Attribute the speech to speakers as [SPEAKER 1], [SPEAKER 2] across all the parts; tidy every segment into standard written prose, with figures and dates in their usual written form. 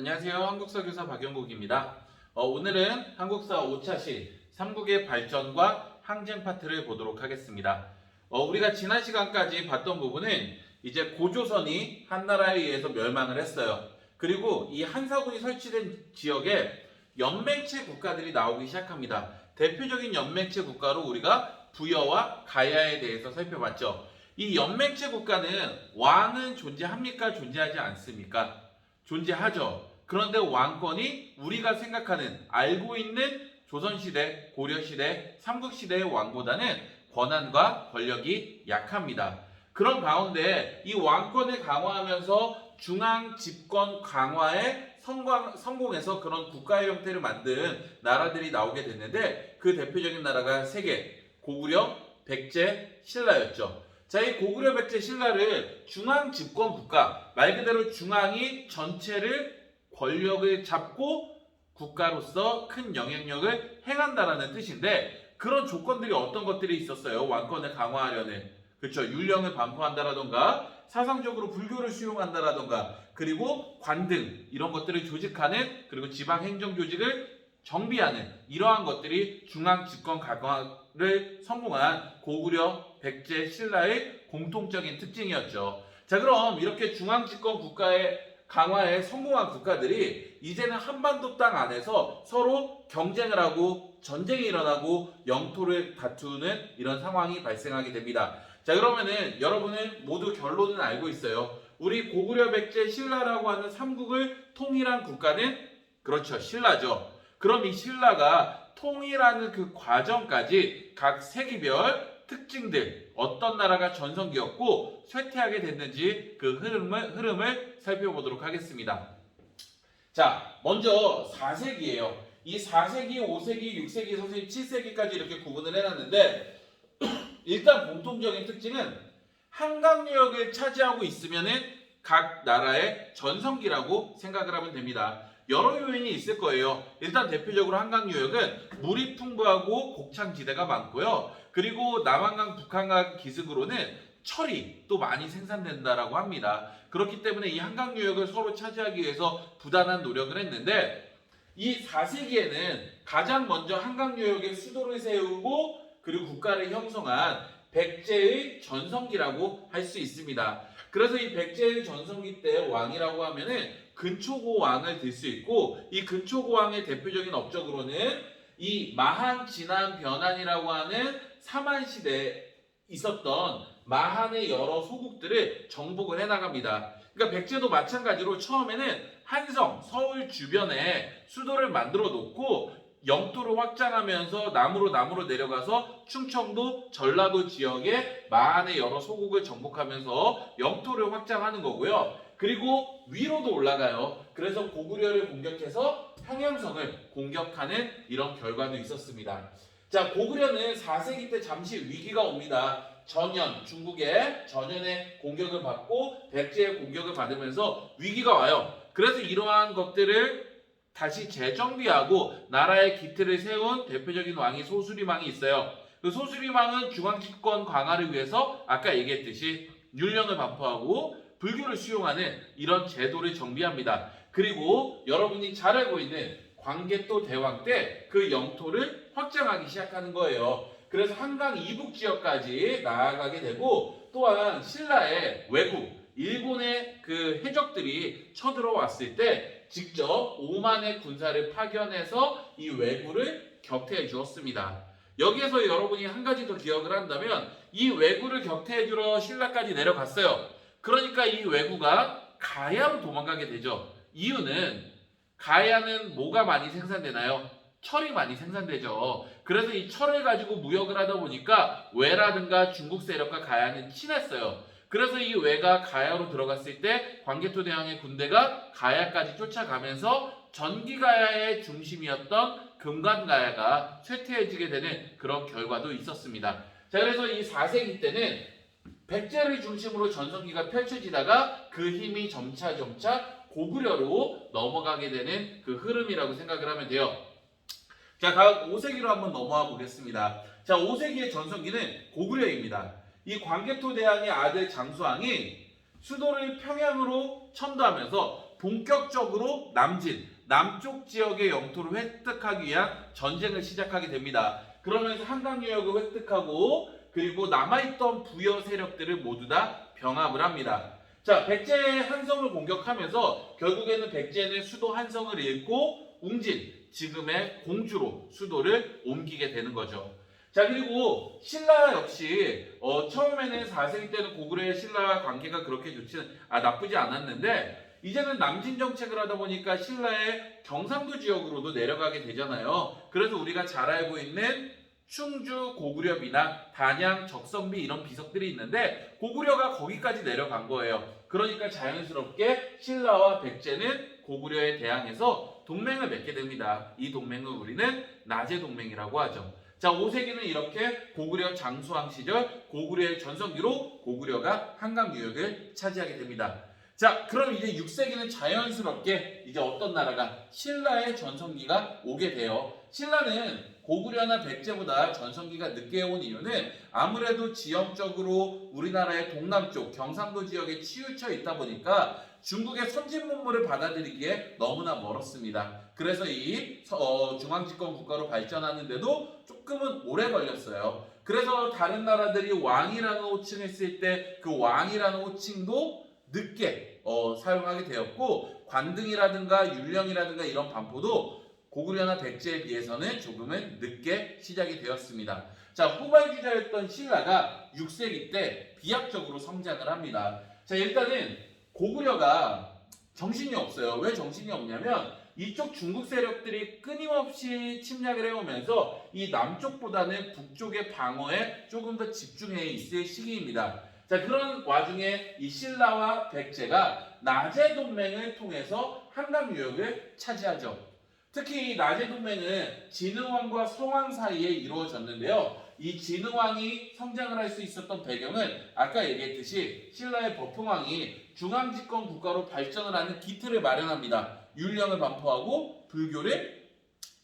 [SPEAKER 1] 안녕하세요. 한국사교사 박영국입니다. 오늘은 한국사 5차시 삼국의 발전과 항쟁 파트를 보도록 하겠습니다. 우리가 지난 시간까지 봤던 부분은 이제 고조선이 한나라에 의해서 멸망을 했어요. 그리고 이 한사군이 설치된 지역에 연맹체 국가들이 나오기 시작합니다. 대표적인 연맹체 국가로 우리가 부여와 가야에 대해서 살펴봤죠. 이 연맹체 국가는 왕은 존재합니까? 존재하지 않습니까? 존재하죠. 그런데 왕권이 우리가 생각하는 알고 있는 조선시대, 고려시대, 삼국시대의 왕보다는 권한과 권력이 약합니다. 그런 가운데 이 왕권을 강화하면서 중앙 집권 강화에 성공해서 그런 국가의 형태를 만든 나라들이 나오게 됐는데 그 대표적인 나라가 세 개, 고구려, 백제, 신라였죠. 자, 이 고구려, 백제, 신라를 중앙 집권 국가, 말 그대로 중앙이 전체를 권력을 잡고 국가로서 큰 영향력을 행한다라는 뜻인데 그런 조건들이 어떤 것들이 있었어요? 왕권을 강화하려는. 그렇죠. 율령을 반포한다라던가 사상적으로 불교를 수용한다라던가 그리고 관등 이런 것들을 조직하는 그리고 지방 행정 조직을 정비하는 이러한 것들이 중앙 집권 강화를 성공한 고구려, 백제, 신라의 공통적인 특징이었죠. 자, 그럼 이렇게 중앙 집권 국가의 강화에 성공한 국가들이 이제는 한반도 땅 안에서 서로 경쟁을 하고 전쟁이 일어나고 영토를 다투는 이런 상황이 발생하게 됩니다. 자, 그러면은 여러분은 모두 결론은 알고 있어요. 우리 고구려, 백제, 신라라고 하는 삼국을 통일한 국가는 그렇죠. 신라죠. 그럼 이 신라가 통일하는 그 과정까지 각 세기별 특징들, 어떤 나라가 전성기였고 쇠퇴하게 됐는지 그 흐름을 살펴보도록 하겠습니다. 자, 먼저 4세기예요. 이 4세기, 5세기, 6세기, 선생님 7세기까지 이렇게 구분을 해놨는데 일단 공통적인 특징은 한강유역을 차지하고 있으면은 각 나라의 전성기라고 생각을 하면 됩니다. 여러 요인이 있을 거예요. 일단 대표적으로 한강유역은 물이 풍부하고 곡창지대가 많고요. 그리고 남한강, 북한강 기슭으로는 철이 또 많이 생산된다라고 합니다. 그렇기 때문에 이 한강유역을 서로 차지하기 위해서 부단한 노력을 했는데 이 4세기에는 가장 먼저 한강유역에 수도를 세우고 그리고 국가를 형성한 백제의 전성기라고 할 수 있습니다. 그래서 이 백제의 전성기 때 왕이라고 하면은 근초고 왕을 들 수 있고 이 근초고 왕의 대표적인 업적으로는 이 마한, 진한, 변한이라고 하는 사만 시대에 있었던 마한의 여러 소국들을 정복을 해나갑니다. 그러니까 백제도 마찬가지로 처음에는 한성, 서울 주변에 수도를 만들어 놓고 영토를 확장하면서 남으로 내려가서 충청도, 전라도 지역에 마한의 여러 소국을 정복하면서 영토를 확장하는 거고요. 그리고 위로도 올라가요. 그래서 고구려를 공격해서 평양성을 공격하는 이런 결과도 있었습니다. 자, 고구려는 4세기 때 잠시 위기가 옵니다. 전현, 중국의 전현의 공격을 받고 백제의 공격을 받으면서 위기가 와요. 그래서 이러한 것들을 다시 재정비하고 나라의 기틀을 세운 대표적인 왕이 소수리망이 있어요. 그 소수리망은 중앙집권 강화를 위해서 아까 얘기했듯이 율령을 반포하고 불교를 수용하는 이런 제도를 정비합니다. 그리고 여러분이 잘 알고 있는 광개토 대왕 때 그 영토를 확장하기 시작하는 거예요. 그래서 한강 이북 지역까지 나아가게 되고 또한 신라의 왜구, 일본의 그 해적들이 쳐들어왔을 때 직접 5만의 군사를 파견해서 이 왜구를 격퇴해 주었습니다. 여기에서 여러분이 한 가지 더 기억을 한다면 이 왜구를 격퇴해 주러 신라까지 내려갔어요. 그러니까 이 왜구가 가야로 도망가게 되죠. 이유는 가야는 뭐가 많이 생산되나요? 철이 많이 생산되죠. 그래서 이 철을 가지고 무역을 하다 보니까 왜라든가 중국 세력과 가야는 친했어요. 그래서 이 왜가 가야로 들어갔을 때 광개토 대왕의 군대가 가야까지 쫓아가면서 전기가야의 중심이었던 금관가야가 쇠퇴해지게 되는 그런 결과도 있었습니다. 자, 그래서 이 4세기 때는 백제를 중심으로 전성기가 펼쳐지다가 그 힘이 점차 고구려로 넘어가게 되는 그 흐름이라고 생각을 하면 돼요. 자, 다음 5세기로 한번 넘어와 보겠습니다. 자, 5세기의 전성기는 고구려입니다. 이 광개토 대왕의 아들 장수왕이 수도를 평양으로 천도하면서 본격적으로 남쪽 지역의 영토를 획득하기 위한 전쟁을 시작하게 됩니다. 그러면서 한강 유역을 획득하고 그리고 남아있던 부여 세력들을 모두 다 병합을 합니다. 자, 백제의 한성을 공격하면서 결국에는 백제는 수도 한성을 잃고 웅진, 지금의 공주로 수도를 옮기게 되는 거죠. 자, 그리고 신라 역시 처음에는 4세기 때는 고구려의 신라와 관계가 그렇게 나쁘지 않았는데 이제는 남진 정책을 하다 보니까 신라의 경상도 지역으로도 내려가게 되잖아요. 그래서 우리가 잘 알고 있는 충주, 고구려 미남, 단양, 적성비 이런 비석들이 있는데 고구려가 거기까지 내려간 거예요. 그러니까 자연스럽게 신라와 백제는 고구려에 대항해서 동맹을 맺게 됩니다. 이 동맹을 우리는 나제 동맹이라고 하죠. 자, 5세기는 이렇게 고구려 장수왕 시절 고구려의 전성기로 고구려가 한강 유역을 차지하게 됩니다. 자, 그럼 이제 6세기는 자연스럽게 이제 어떤 나라가 신라의 전성기가 오게 돼요. 신라는 고구려나 백제보다 전성기가 늦게 온 이유는 아무래도 지형적으로 우리나라의 동남쪽 경상도 지역에 치우쳐 있다 보니까 중국의 선진 문물을 받아들이기에 너무나 멀었습니다. 그래서 이 중앙집권 국가로 발전하는데도 조금은 오래 걸렸어요. 그래서 다른 나라들이 왕이라는 호칭을 쓸 때 그 왕이라는 호칭도 늦게 사용하게 되었고 관등이라든가 율령이라든가 이런 반포도 고구려나 백제에 비해서는 조금은 늦게 시작이 되었습니다. 자, 후발주자였던 신라가 6세기 때 비약적으로 성장을 합니다. 자, 일단은 고구려가 정신이 없어요. 왜 정신이 없냐면 이쪽 중국 세력들이 끊임없이 침략을 해오면서 이 남쪽보다는 북쪽의 방어에 조금 더 집중해 있을 시기입니다. 자, 그런 와중에 이 신라와 백제가 나제 동맹을 통해서 한강 유역을 차지하죠. 특히 이 나제 동맹은 진흥왕과 성왕 사이에 이루어졌는데요. 이 진흥왕이 성장을 할 수 있었던 배경은 아까 얘기했듯이 신라의 버풍왕이 중앙집권 국가로 발전을 하는 기틀을 마련합니다. 율령을 반포하고 불교를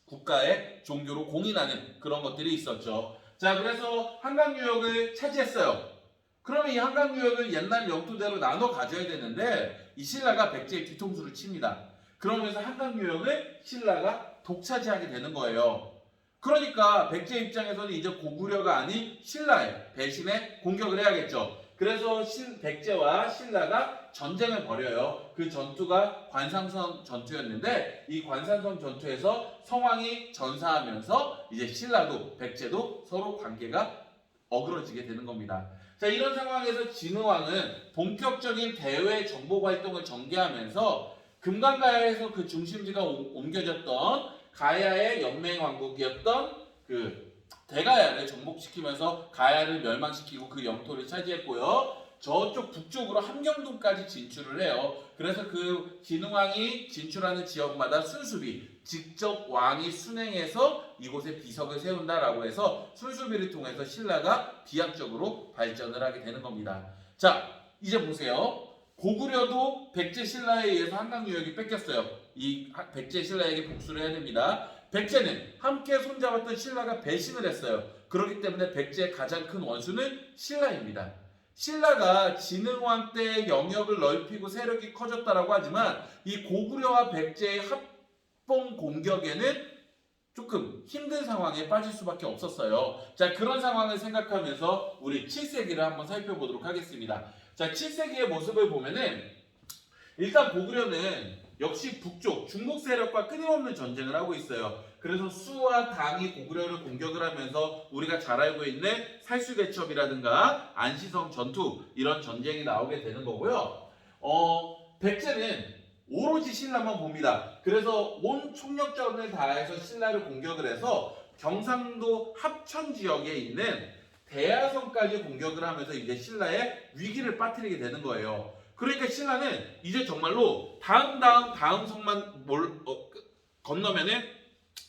[SPEAKER 1] 국가의 종교로 공인하는 그런 것들이 있었죠. 자, 그래서 한강 유역을 차지했어요. 그러면 이 한강 유역을 옛날 영토대로 나눠 가져야 되는데 이 신라가 백제의 뒤통수를 칩니다. 그러면서 한강 유역을 신라가 독차지하게 되는 거예요. 그러니까 백제 입장에서는 이제 고구려가 아닌 신라의 배신에 공격을 해야겠죠. 그래서 백제와 신라가 전쟁을 벌여요. 그 전투가 관상성 전투였는데 이 관상성 전투에서 성왕이 전사하면서 이제 신라도 백제도 서로 관계가 어그러지게 되는 겁니다. 자, 이런 상황에서 진흥왕은 본격적인 대외 정복 활동을 전개하면서 금강가야에서 그 중심지가 옮겨졌던 가야의 연맹 왕국이었던 그 대가야를 정복시키면서 가야를 멸망시키고 그 영토를 차지했고요. 저쪽 북쪽으로 함경도까지 진출을 해요. 그래서 그 진흥왕이 진출하는 지역마다 순수비, 직접 왕이 순행해서 이곳에 비석을 세운다라고 해서 순수비를 통해서 신라가 비약적으로 발전을 하게 되는 겁니다. 자, 이제 보세요. 고구려도 백제 신라에 의해서 한강 유역이 뺏겼어요. 이 백제 신라에게 복수를 해야 됩니다. 백제는 함께 손잡았던 신라가 배신을 했어요. 그렇기 때문에 백제의 가장 큰 원수는 신라입니다. 신라가 진흥왕 때 영역을 넓히고 세력이 커졌다라고 하지만 이 고구려와 백제의 합봉 공격에는 조금 힘든 상황에 빠질 수밖에 없었어요. 자, 그런 상황을 생각하면서 우리 7세기를 한번 살펴보도록 하겠습니다. 자, 7세기의 모습을 보면은 일단 고구려는 역시 북쪽 중국 세력과 끊임없는 전쟁을 하고 있어요. 그래서 수와 당이 고구려를 공격을 하면서 우리가 잘 알고 있는 살수대첩이라든가 안시성 전투 이런 전쟁이 나오게 되는 거고요. 백제는 오로지 신라만 봅니다. 그래서 온 총력전을 다해서 신라를 공격을 해서 경상도 합천 지역에 있는 대야성까지 공격을 하면서 이제 신라의 위기를 빠뜨리게 되는 거예요. 그러니까 신라는 이제 정말로 다음 성만 건너면은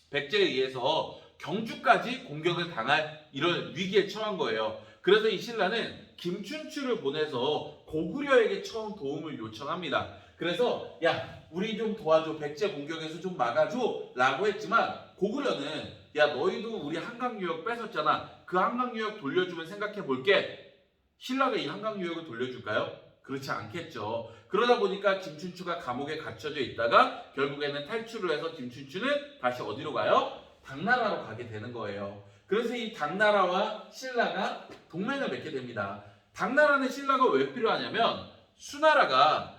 [SPEAKER 1] 백제에 의해서 경주까지 공격을 당할 이런 위기에 처한 거예요. 그래서 이 신라는 김춘추를 보내서 고구려에게 처음 도움을 요청합니다. 그래서 야, 우리 좀 도와줘, 백제 공격에서 좀 막아줘 라고 했지만 고구려는 야, 너희도 우리 한강 유역 뺏었잖아. 그 한강 유역 돌려주면 생각해 볼게. 신라가 이 한강 유역을 돌려줄까요? 그렇지 않겠죠. 그러다 보니까 김춘추가 감옥에 갇혀져 있다가 결국에는 탈출을 해서 김춘추는 다시 어디로 가요? 당나라로 가게 되는 거예요. 그래서 이 당나라와 신라가 동맹을 맺게 됩니다. 당나라는 신라가 왜 필요하냐면 수나라가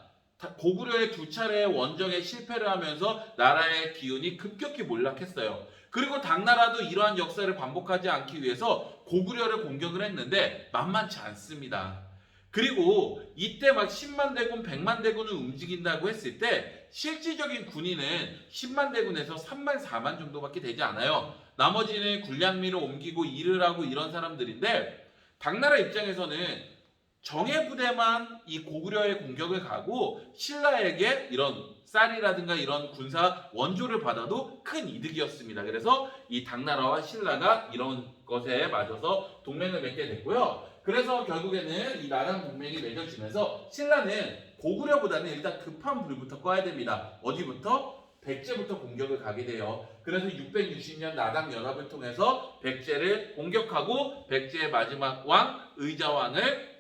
[SPEAKER 1] 고구려의 두 차례의 원정에 실패를 하면서 나라의 기운이 급격히 몰락했어요. 그리고 당나라도 이러한 역사를 반복하지 않기 위해서 고구려를 공격을 했는데 만만치 않습니다. 그리고 이때 막 10만 대군, 100만 대군을 움직인다고 했을 때 실질적인 군인은 10만 대군에서 3만, 4만 정도밖에 되지 않아요. 나머지는 군량미를 옮기고 일을 하고 이런 사람들인데 당나라 입장에서는 정예 부대만 이 고구려의 공격을 가고 신라에게 이런 쌀이라든가 이런 군사 원조를 받아도 큰 이득이었습니다. 그래서 이 당나라와 신라가 이런 것에 맞아서 동맹을 맺게 됐고요. 그래서 결국에는 이 나당 동맹이 맺어지면서 신라는 고구려보다는 일단 급한 불부터 꺼야 됩니다. 어디부터? 백제부터 공격을 가게 돼요. 그래서 660년 나당 연합을 통해서 백제를 공격하고 백제의 마지막 왕 의자왕을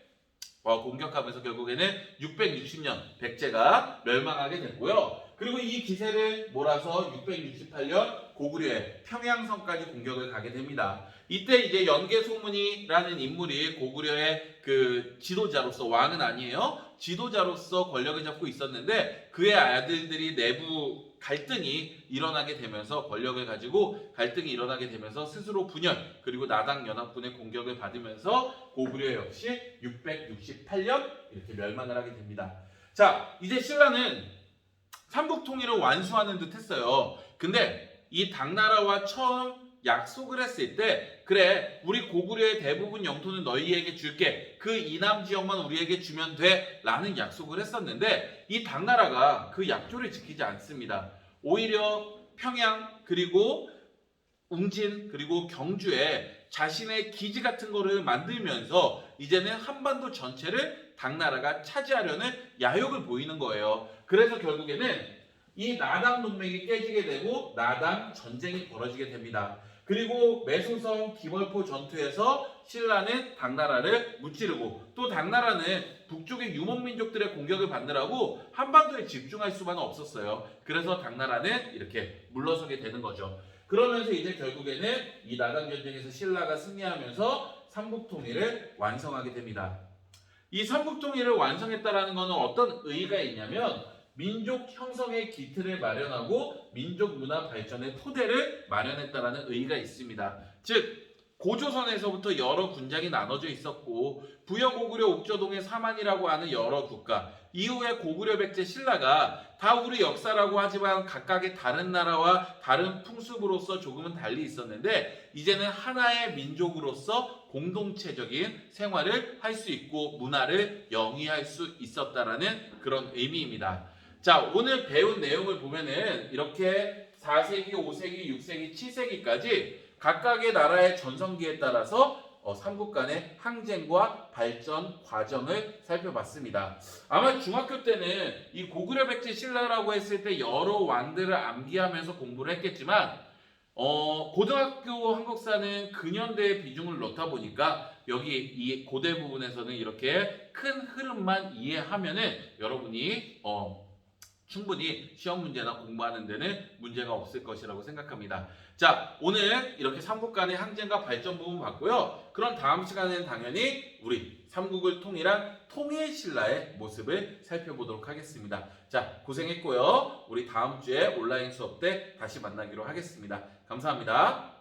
[SPEAKER 1] 공격하면서 결국에는 660년 백제가 멸망하게 됐고요. 그리고 이 기세를 몰아서 668년 고구려의 평양성까지 공격을 가게 됩니다. 이때 이제 연개소문이라는 인물이 고구려의 그 지도자로서, 왕은 아니에요, 지도자로서 권력을 잡고 있었는데 그의 아들들이 내부 갈등이 일어나게 되면서, 권력을 가지고 갈등이 일어나게 되면서 스스로 분열, 그리고 나당 연합군의 공격을 받으면서 고구려 역시 668년 이렇게 멸망을 하게 됩니다. 자, 이제 신라는 삼국통일을 완수하는 듯 했어요. 근데 이 당나라와 처음 약속을 했을 때, 그래, 우리 고구려의 대부분 영토는 너희에게 줄게, 그 이남 지역만 우리에게 주면 돼 라는 약속을 했었는데 이 당나라가 그 약조를 지키지 않습니다. 오히려 평양, 그리고 웅진, 그리고 경주에 자신의 기지 같은 거를 만들면서 이제는 한반도 전체를 당나라가 차지하려는 야욕을 보이는 거예요. 그래서 결국에는 이 나당 동맹이 깨지게 되고 나당 전쟁이 벌어지게 됩니다. 그리고 매소성 기벌포 전투에서 신라는 당나라를 무찌르고, 또 당나라는 북쪽의 유목민족들의 공격을 받느라고 한반도에 집중할 수만은 없었어요. 그래서 당나라는 이렇게 물러서게 되는 거죠. 그러면서 이제 결국에는 이 나당 전쟁에서 신라가 승리하면서 삼국통일을 완성하게 됩니다. 이 삼국통일을 완성했다라는 것은 어떤 의의가 있냐면 민족 형성의 기틀을 마련하고 민족 문화 발전의 토대를 마련했다라는 의의가 있습니다. 즉 고조선에서부터 여러 군장이 나눠져 있었고 부여 고구려 옥저동의 사만이라고 하는 여러 국가, 이후에 고구려 백제 신라가 다 우리 역사라고 하지만 각각의 다른 나라와 다른 풍습으로서 조금은 달리 있었는데 이제는 하나의 민족으로서 공동체적인 생활을 할 수 있고 문화를 영위할 수 있었다라는 그런 의미입니다. 자, 오늘 배운 내용을 보면은 이렇게 4세기, 5세기, 6세기, 7세기까지 각각의 나라의 전성기에 따라서 삼국 간의 항쟁과 발전 과정을 살펴봤습니다. 아마 중학교 때는 이 고구려 백제 신라라고 했을 때 여러 왕들을 암기하면서 공부를 했겠지만 고등학교 한국사는 근현대의 비중을 넣다 보니까 여기 이 고대 부분에서는 이렇게 큰 흐름만 이해하면은 여러분이 충분히 시험 문제나 공부하는 데는 문제가 없을 것이라고 생각합니다. 자, 오늘 이렇게 삼국 간의 항쟁과 발전 부분 봤고요. 그럼 다음 시간에는 당연히 우리 삼국을 통일한 통일신라의 모습을 살펴보도록 하겠습니다. 자, 고생했고요. 우리 다음 주에 온라인 수업 때 다시 만나기로 하겠습니다. 감사합니다.